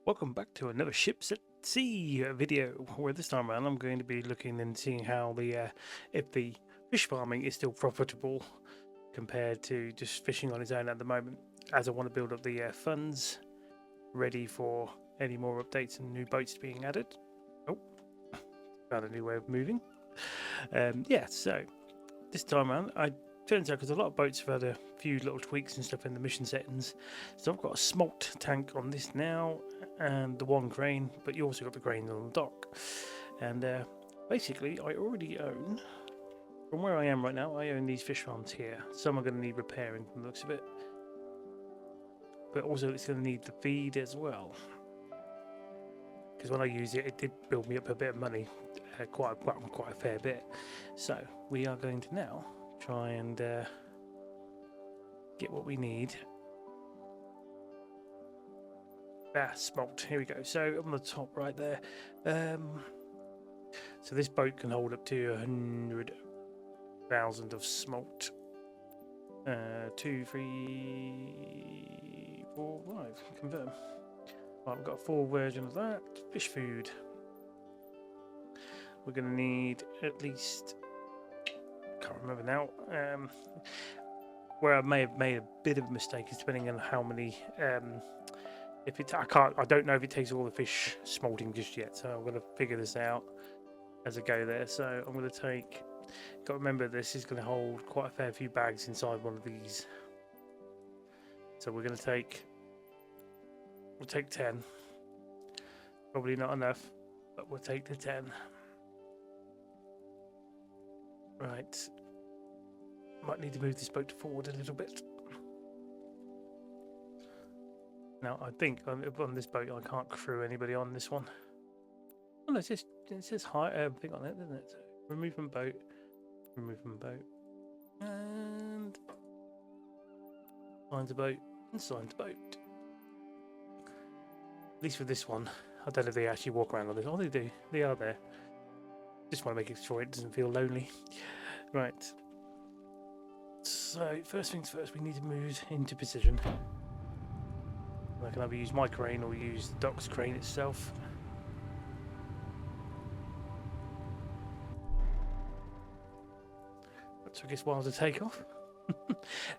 Welcome back to another Ships at Sea video, where this time around I'm going to be looking and seeing how if the fish farming is still profitable compared to just fishing on its own at the moment, as I want to build up the funds ready for any more updates and new boats being added. Oh, found a new way of moving. Yeah, so this time around, turns out because a lot of boats have had a few little tweaks and stuff in the mission settings. So I've got a Smolt tank on this now and the one crane, but you also got the crane on the dock. And basically, I already own, from where I am right now, I own these fish farms here. Some are going to need repairing from the looks of it, but also it's going to need the feed as well. Because when I use it, it did build me up a bit of money, quite a fair bit. So we are going to now try and get what we need. Smolt, here we go. So on the top right there, so this boat can hold up to 100,000 of smolt. 2, 3, 4, 5, confirm. Right, we've got a full version of that. Fish food. We're going to need at least, can't remember now, where I may have made a bit of a mistake is depending on how many, if it, I don't know if it takes all the fish smolting just yet, so I'm going to figure this out as I go there. So I'm going to take, got to remember this is going to hold quite a fair few bags inside one of these. So we're going to take, we'll take 10, probably not enough, but we'll take the 10. Right, might need to move this boat forward a little bit. Now I think on this boat I can't crew anybody on this one. Oh no, it says high thing on it, doesn't it? So remove from boat, and sign to boat, and sign to boat. At least for this one, I don't know if they actually walk around on this. Oh, they do. They are there. Just want to make sure it doesn't feel lonely. Right. So first things first, we need to move into position. I can either use my crane or use the dock's crane itself. That took us a while to take off.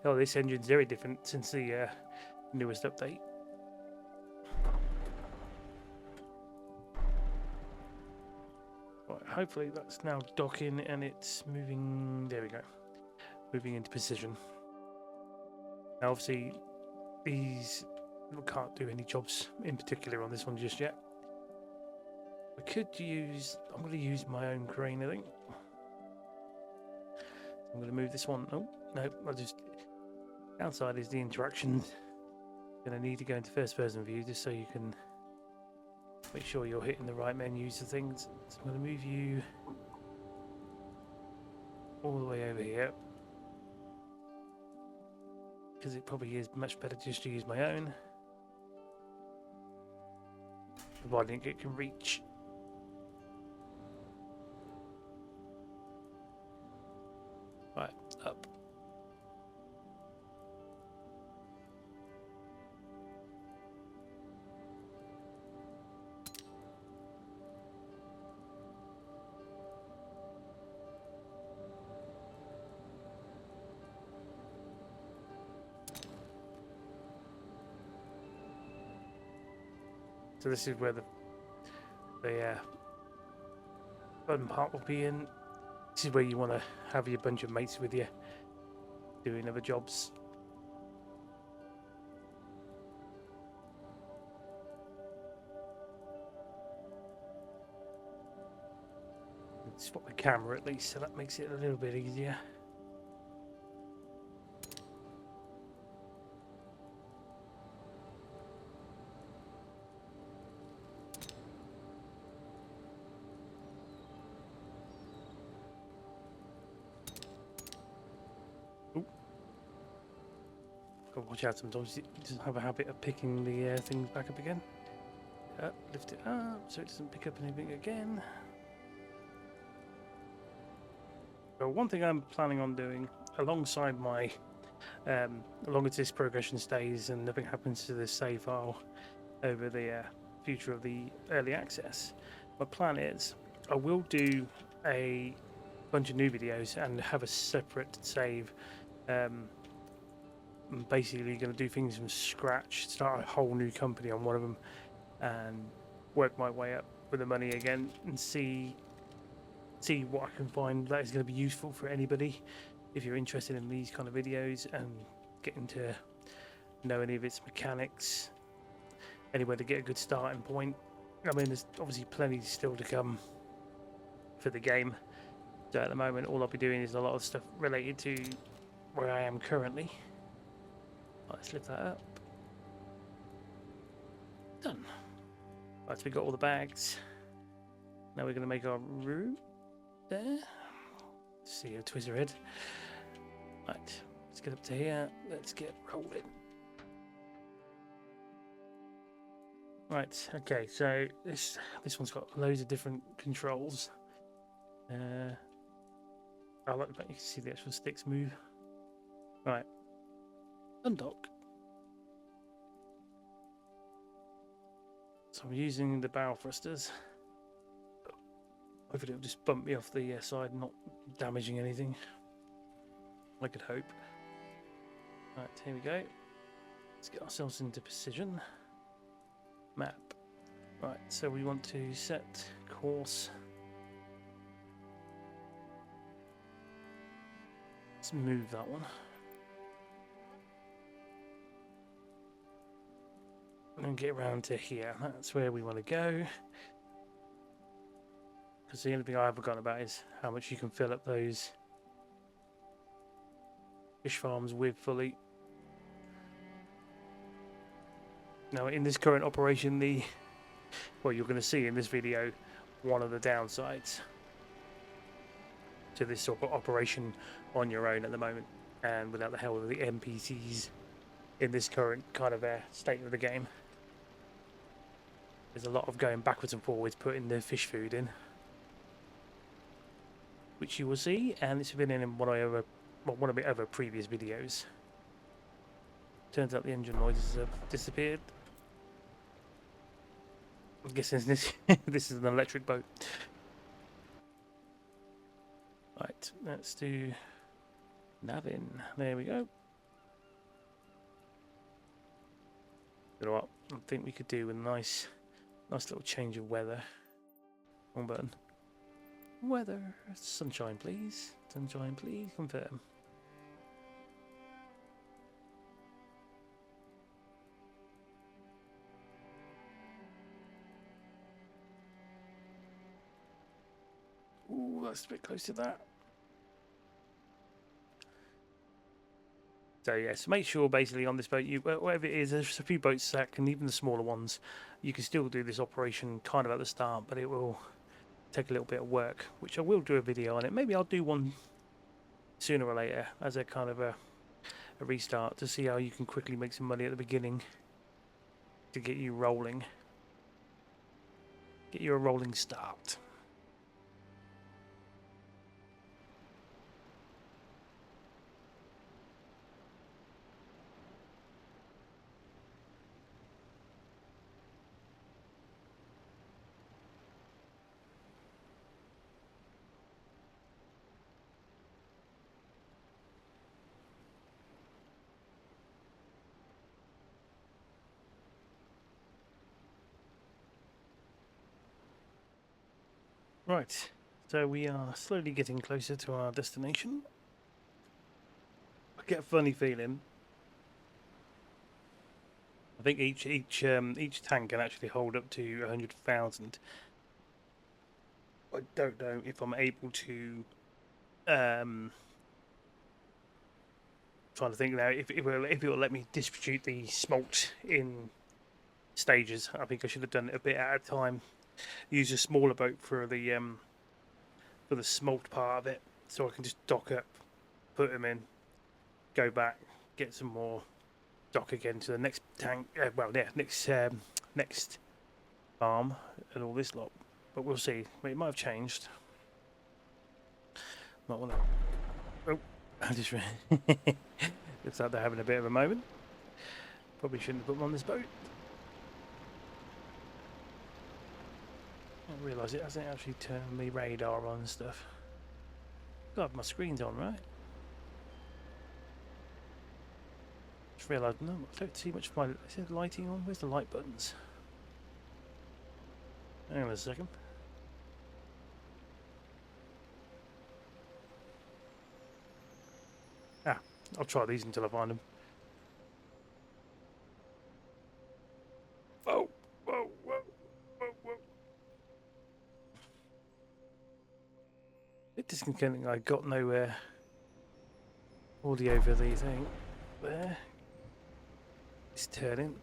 Oh, this engine's very different since the newest update. Right, hopefully that's now docking and it's moving. There we go. Moving into position. Now, obviously, these can't do any jobs in particular on this one just yet. I could use, I'm going to use my own crane, I think. I'm going to move this one. Oh, no, I'll just, outside is the interactions. Going to need to go into first person view just so you can make sure you're hitting the right menus of things. So I'm going to move you all the way over here, because it probably is much better just to use my own, providing it can reach. Right, up. So this is where the fun part will be in. This is where you want to have your bunch of mates with you doing other jobs. Swap the camera at least, so that makes it a little bit easier. Got to watch out sometimes, it doesn't have a habit of picking the things back up again. Lift it up so it doesn't pick up anything again. So one thing I'm planning on doing alongside my, as long as this progression stays and nothing happens to the save file over the future of the early access. My plan is I will do a bunch of new videos and have a separate save. I'm basically going to do things from scratch, start a whole new company on one of them, and work my way up with the money again and see what I can find that is going to be useful for anybody. If you're interested in these kind of videos and getting to know any of its mechanics, anywhere to get a good starting point. I mean, there's obviously plenty still to come for the game. So at the moment, all I'll be doing is a lot of stuff related to where I am currently. Let's lift that up. Done. Right, so we got all the bags. Now we're going to make our route there. See a Twizzler head. Right, let's get up to here. Let's get rolling. Right, okay, so this one's got loads of different controls. I like the fact you can see the actual sticks move. Right, undock. So I'm using the barrel thrusters. Hopefully it'll just bump me off the side, not damaging anything. I could hope. Right, here we go. Let's get ourselves into position. Map. Right, so we want to set course. Let's move that one. And then get around to here. That's where we want to go. Because the only thing I have forgotten about is how much you can fill up those fish farms with fully. Now in this current operation, well, you're going to see in this video one of the downsides to this sort of operation on your own at the moment and without the help of the NPCs in this current kind of state of the game. There's a lot of going backwards and forwards putting the fish food in, which you will see, and it's been in one of my other previous videos. Turns out the engine noises have disappeared. I'm guessing this this is an electric boat. Right, let's do navin. There we go. You know what? I think we could do a nice little change of weather. Wrong button. Weather. Sunshine, please. Sunshine, please. Confirm. Ooh, that's a bit close to that. So yes, make sure basically on this boat, whatever it is, there's a few boats that can, even the smaller ones, you can still do this operation kind of at the start, but it will take a little bit of work, which I will do a video on it. Maybe I'll do one sooner or later as a kind of a restart to see how you can quickly make some money at the beginning to get you rolling. Get you a rolling start. Right, so we are slowly getting closer to our destination. I get a funny feeling. I think each tank can actually hold up to 100,000. I don't know if I'm able to. Trying to think now if it will let me distribute the smolt in stages. I think I should have done it a bit at a time. Use a smaller boat for the smolt part of it, so I can just dock up, put them in, go back, get some more, dock again to the next tank. Next farm and all this lot. But we'll see. It might have changed. Not one. Oh, I just looks like they're having a bit of a moment. Probably shouldn't have put them on this boat. I realise it hasn't actually turned the radar on and stuff. God, my screen's on, right? Just realised, no, I don't see much of my... Is it lighting on? Where's the light buttons? Hang on a second. Ah, I'll try these until I find them. Whoa, whoa, whoa, whoa, whoa. Bit disconcerting. I got no audio for the thing. There. It's turning.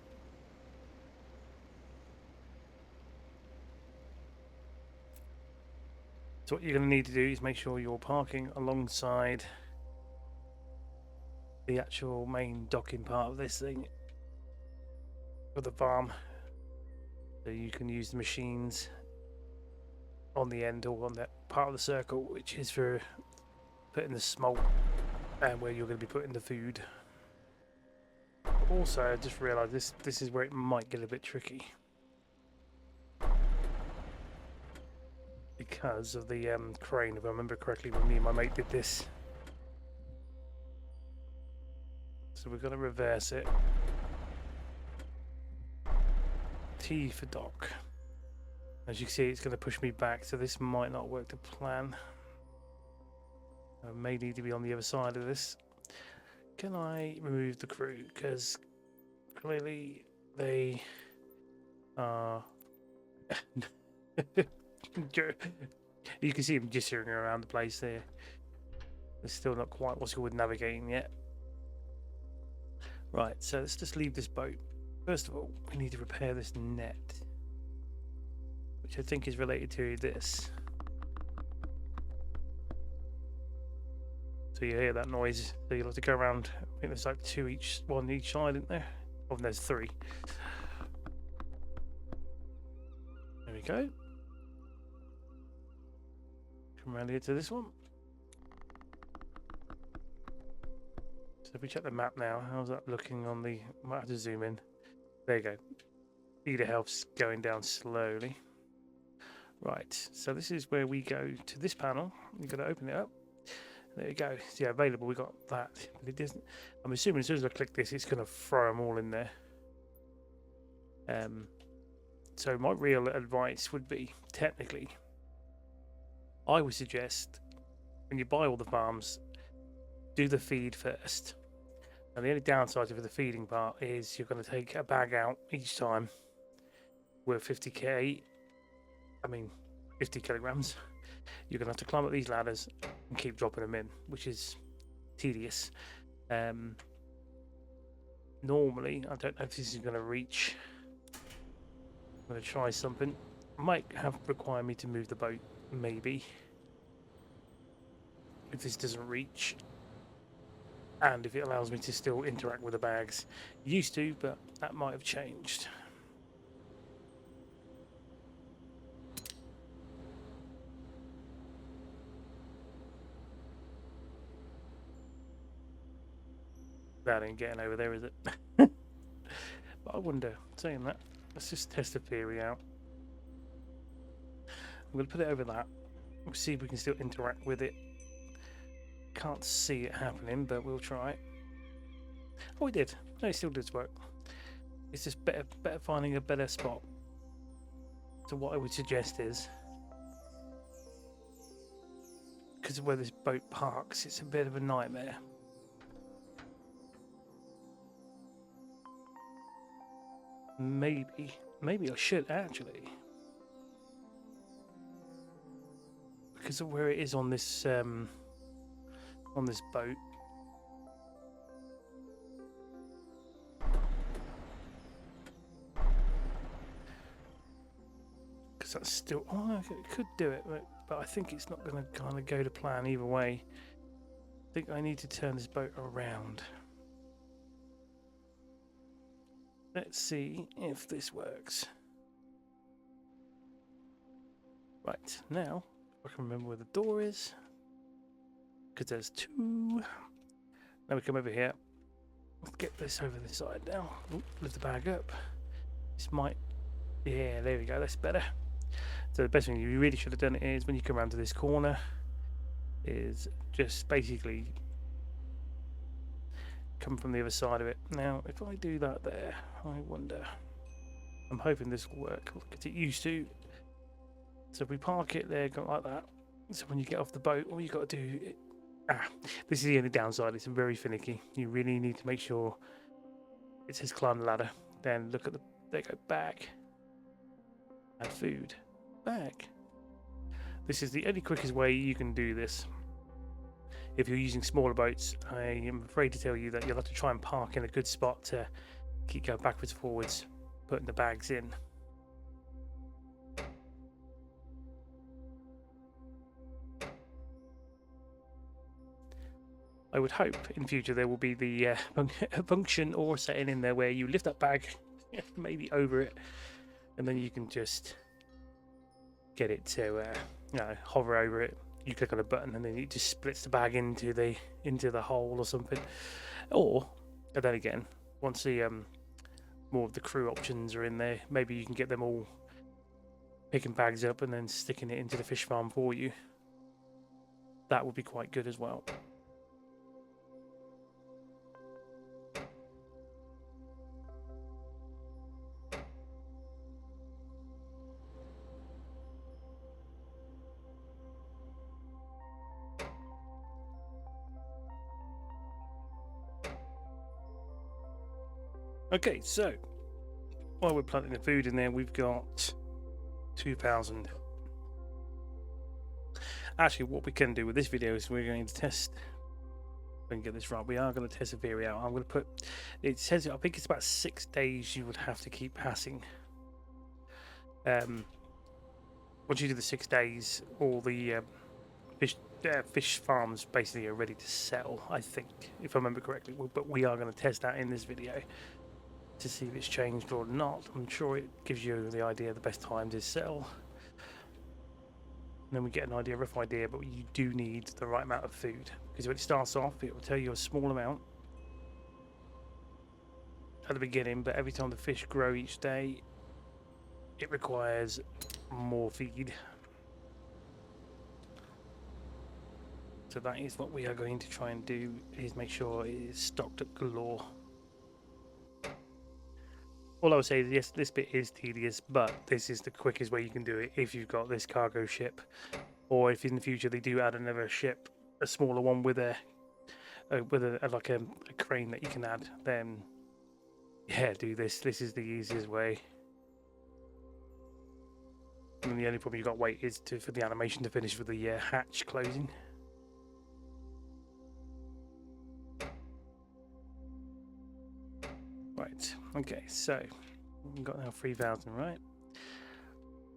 So what you're going to need to do is make sure you're parking alongside the actual main docking part of this thing for the farm, so you can use the machines on the end or on that part of the circle, which is for putting the smolt and where you're going to be putting the food. Also, I just realised this is where it might get a bit tricky because of the crane. If I remember correctly, when me and my mate did this, so we're going to reverse it. T for dock. As you can see, it's going to push me back, so this might not work to plan. I may need to be on the other side of this. Can I remove the crew? Because clearly they are... You can see them jittering around the place there. They're still not quite what's called navigating yet. Right, so let's just leave this boat. First of all, we need to repair this net, which I think is related to this. So you hear that noise, so you'll have to go around. I think there's like one each side, isn't there? Oh, there's 3. There we go. Come around here to this one. So if we check the map now, how's that looking on the... I might have to zoom in. There you go. Feeder health's going down slowly. Right, so this is where we go to this panel. You've got to open it up. There you go. So yeah, available. We got that, but it doesn't. I'm assuming as soon as I click this, it's going to throw them all in there. So my real advice would be, technically, I would suggest when you buy all the farms, do the feed first. And the only downside of the feeding part is you're going to take a bag out each time with 50 kilograms. You're going to have to climb up these ladders and keep dropping them in, which is tedious. Normally, I don't know if this is going to reach. I'm going to try something. Might require me to move the boat, maybe, if this doesn't reach. And if it allows me to still interact with the bags. Used to, but that might have changed. That ain't getting over there, is it? But I wonder, saying that, let's just test the theory out. I'm going to put it over that. We'll see if we can still interact with it. Can't see it happening, but we'll try. Oh, we did. No, it still does work. It's just better finding a better spot. So what I would suggest is, because of where this boat parks, it's a bit of a nightmare. Maybe I should actually, because of where it is on this boat. Because that's still... Oh, it could do it, but I think it's not going to kind of go to plan either way. I think I need to turn this boat around. Let's see if this works. Right, now, I can remember where the door is. Because there's 2. Now we come over here. Let's get this over this side now. Ooh, lift the bag up. This might... Yeah, there we go, that's better. So the best thing you really should have done is when you come around to this corner, is just basically come from the other side of it. Now, if I do that there, I wonder. I'm hoping this will work because it used to. So if we park it there, go like that. So when you get off the boat, all you got to do. This is the only downside. It's very finicky. You really need to make sure it says climb the ladder. Then look at the. They go back. Add food. Back. This is the only quickest way you can do this. If you're using smaller boats, I am afraid to tell you that you'll have to try and park in a good spot to keep going backwards and forwards, putting the bags in. I would hope in future there will be the function or setting in there where you lift that bag, maybe over it, and then you can just get it to hover over it. You click on a button and then it just splits the bag into the hole or something. Or, and then again, once the more of the crew options are in there, maybe you can get them all picking bags up and then sticking it into the fish farm for you. That would be quite good as well. Okay, so while we're planting the food in there, we've got 2,000. Actually, what we can do with this video is we're going to test. If I can get this right, we are going to test a theory out. I'm going to put. It says I think it's about 6 days you would have to keep passing. Once you do the 6 days, all the fish farms basically are ready to sell. I think, if I remember correctly. But we are going to test that in this video to see if it's changed or not. I'm sure it gives you the idea of the best time to sell. And then we get an idea, rough idea, but you do need the right amount of food. Because when it starts off, it will tell you a small amount at the beginning, but every time the fish grow each day, it requires more feed. So that is what we are going to try and do, is make sure it is stocked up galore. All I would say is, yes, this bit is tedious, but this is the quickest way you can do it if you've got this cargo ship, or if in the future they do add another ship, a smaller one with a crane that you can add. Then, yeah, do this. This is the easiest way. And the only problem you've got to wait is for the animation to finish with the hatch closing. Right, okay, so we've got now 3,000, right? I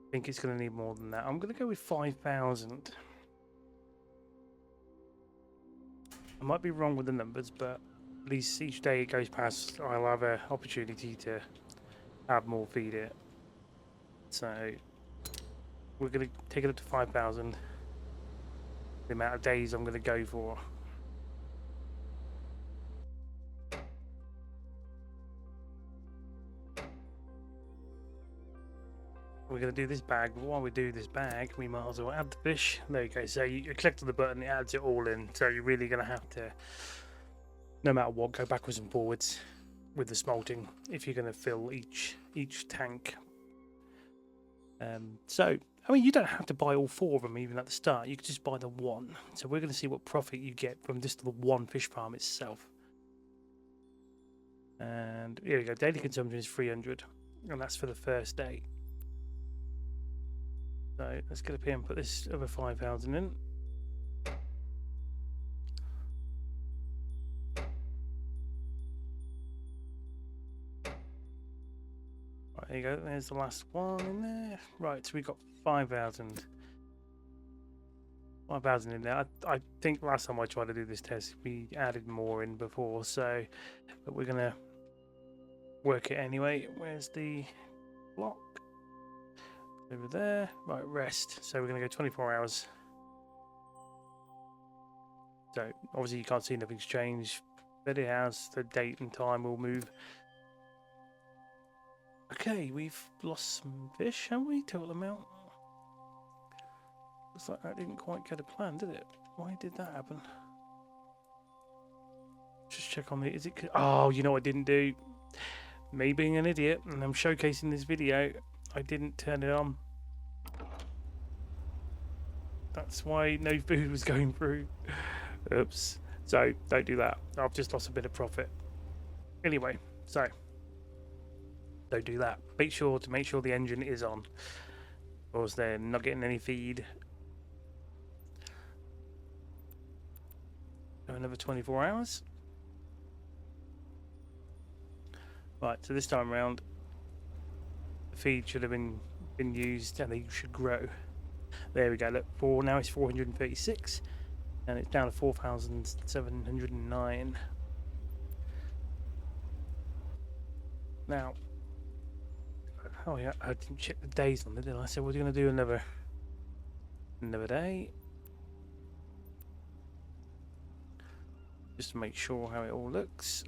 think it's going to need more than that. I'm going to go with 5,000. I might be wrong with the numbers, but at least each day it goes past, I'll have an opportunity to add more feed it. So we're going to take it up to 5,000. The amount of days I'm going to go for. We're going to do this bag, but while we do this bag, we might as well add the fish. There you go. So you click on the button, it adds it all in. So you're really going to have to, no matter what, go backwards and forwards with the smolting if you're going to fill each tank. So, I mean, you don't have to buy all 4 of them even at the start. You can just buy the one. So we're going to see what profit you get from just the one fish farm itself. And here we go. Daily consumption is 300, and that's for the first day. So let's get up here and put this other 5,000 in. Right, there you go. There's the last one in there. Right, so we've got 5,000. 5,000 in there. I think last time I tried to do this test, we added more in before. So, but we're gonna work it anyway. Where's the block? Over there. Right, rest. So we're going to go 24 hours. So obviously you can't see nothing's changed, but it has. The date and time will move. Okay, we've lost some fish, haven't we? Total amount. Looks like that didn't quite go to plan, did it? Why did that happen? Just check on the... Is it... Oh, you know what I didn't do? Me being an idiot, and I'm showcasing this video, I didn't turn it on. That's why no food was going through. Oops. So, don't do that. I've just lost a bit of profit. Anyway, so... Don't do that. Make sure the engine is on. Or else they're not getting any feed. Another 24 hours. Right, so this time around, the feed should have been used and they should grow. There we go. Look, now it's 436, and it's down to 4,709. Now, oh yeah, I didn't check the days on it, did I? So we're going to do another day, just to make sure how it all looks,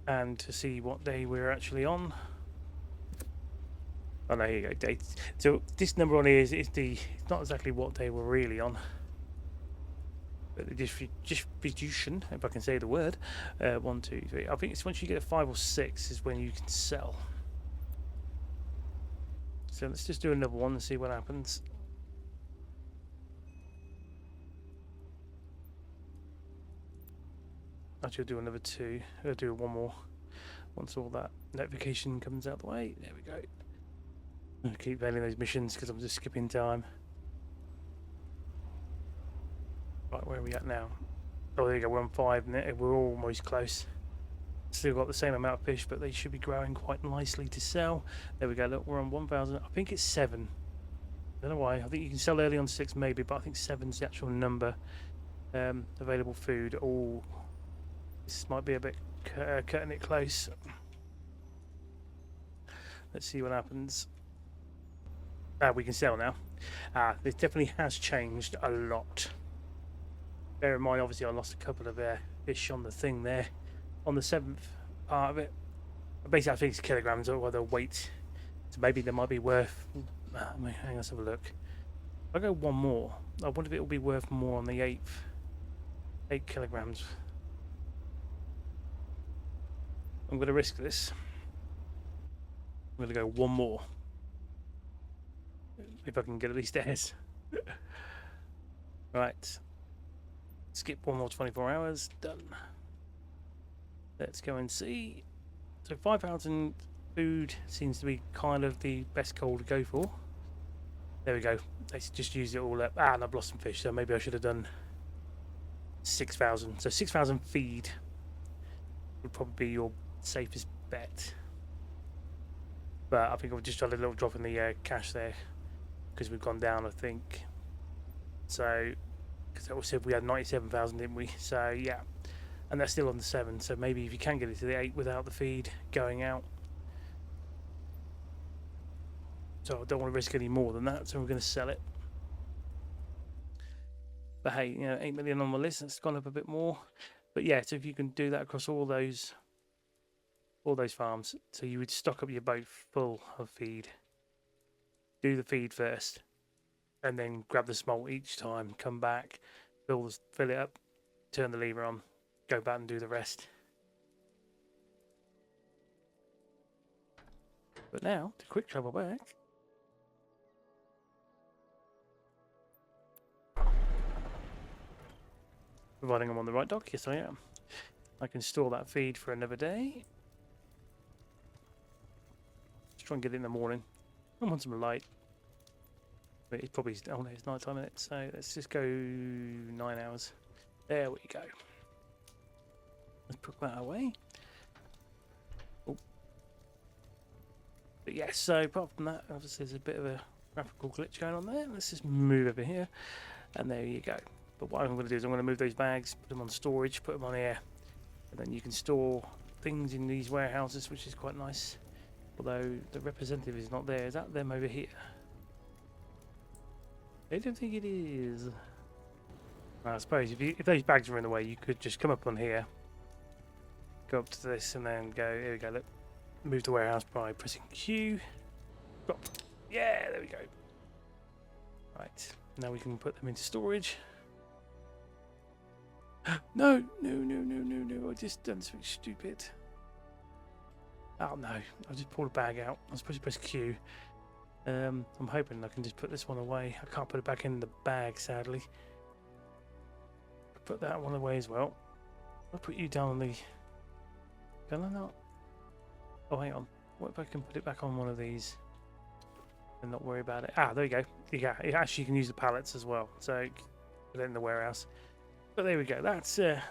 and to see what day we're actually on. Oh no, here you go, dates. So this number on here is it's not exactly what day we're really on, but the distribution, if I can say the word. 1, 2, 3. I think it's once you get a 5 or 6 is when you can sell. So let's just do another one and see what happens. Actually, I'll do another 2. I'll do one more once all that notification comes out the way. There we go. I'll keep failing those missions because I'm just skipping time. Right, where are we at now? Oh, there you go. We're on 5 now. We're almost close. Still got the same amount of fish, but they should be growing quite nicely to sell. There we go. Look, we're on 1,000. I think it's 7. I don't know why. I think you can sell early on 6 maybe, but I think 7's the actual number. Available food. Oh, this might be a bit cutting it close. Let's see what happens. We can sell now. This definitely has changed a lot. Bear in mind, obviously, I lost a couple of fish on the thing there, on the 7th part of it. Basically, I think it's kilograms or the weight. So maybe they might be worth. Hang on, let's have a look. If I go one more, I wonder if it will be worth more on the 8th. 8 kilograms. I'm going to risk this. I'm going to go one more. If I can get at least theirs. Right. Skip one more 24 hours. Done. Let's go and see. So 5,000 food seems to be kind of the best goal to go for. There we go. Let's just use it all up. And I've lost some fish, so maybe I should have done 6,000. So 6,000 feed would probably be your safest bet. But I think I've just done a little drop in the cash there. Because we've gone down, I think. So, because that was said we had 97,000, didn't we? So yeah, and that's still on the 7. So maybe if you can get it to the 8 without the feed going out. So I don't want to risk any more than that. So we're going to sell it. But hey, you know, 8 million on my list. That's gone up a bit more. But yeah, so if you can do that across all those farms, so you would stock up your boat full of feed. Do the feed first, and then grab the smolt each time. Come back, fill it up, turn the lever on, go back and do the rest. But now to quick travel back. Providing I'm on the right dock, yes I am. I can store that feed for another day. Let's try and get it in the morning. I want some light. But it's probably, oh no, it's night time in it, so let's just go 9 hours. There we go. Let's put that away. Oh. But yes, so apart from that, obviously there's a bit of a graphical glitch going on there. Let's just move over here, and there you go. But what I'm going to do is I'm going to move those bags, put them on storage, put them on here, and then you can store things in these warehouses, which is quite nice. Although the representative is not there. Is that them over here? I don't think it is. Well, I suppose if those bags are in the way, you could just come up on here, go up to this, and then go. Here we go. Look, move the warehouse by pressing Q. Drop. Yeah, there we go. Right. Now we can put them into storage. No, no, no, no, no, no. I just done something stupid. Oh no, I just pulled a bag out. I was supposed to press Q. I'm hoping I can just put this one away. I can't put it back in the bag, sadly. Put that one away as well. I'll put you down on the... Can I not? Oh, hang on. What if I can put it back on one of these and not worry about it? Ah, there you go. Yeah, actually you can use the pallets as well. So put it in the warehouse. But there we go. That's a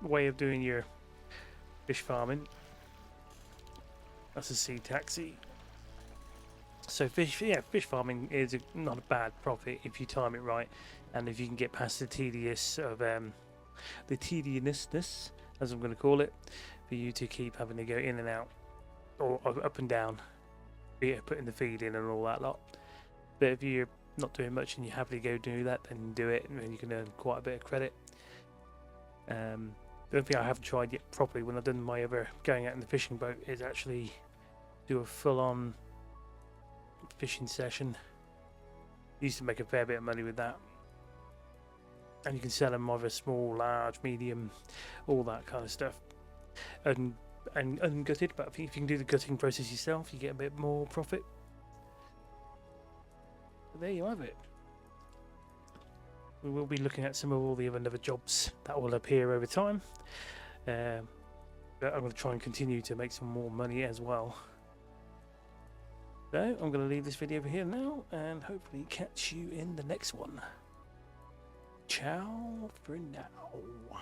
way of doing your fish farming. That's a sea taxi. So fish farming is not a bad profit if you time it right, and if you can get past the tediousness, as I'm going to call it, for you to keep having to go in and out or up and down, putting the feed in and all that lot. But if you're not doing much and you happily go do that, then do it, and you can earn quite a bit of credit. The only thing I haven't tried yet properly when I've done my other going out in the fishing boat is actually do a full-on fishing session. Used to make a fair bit of money with that, and you can sell them either small, large, medium, all that kind of stuff, and ungutted. But I think if you can do the gutting process yourself, you get a bit more profit. But there you have it. We will be looking at some of all the other jobs that will appear over time. But I'm going to try and continue to make some more money as well. So I'm going to leave this video over here now and hopefully catch you in the next one. Ciao for now.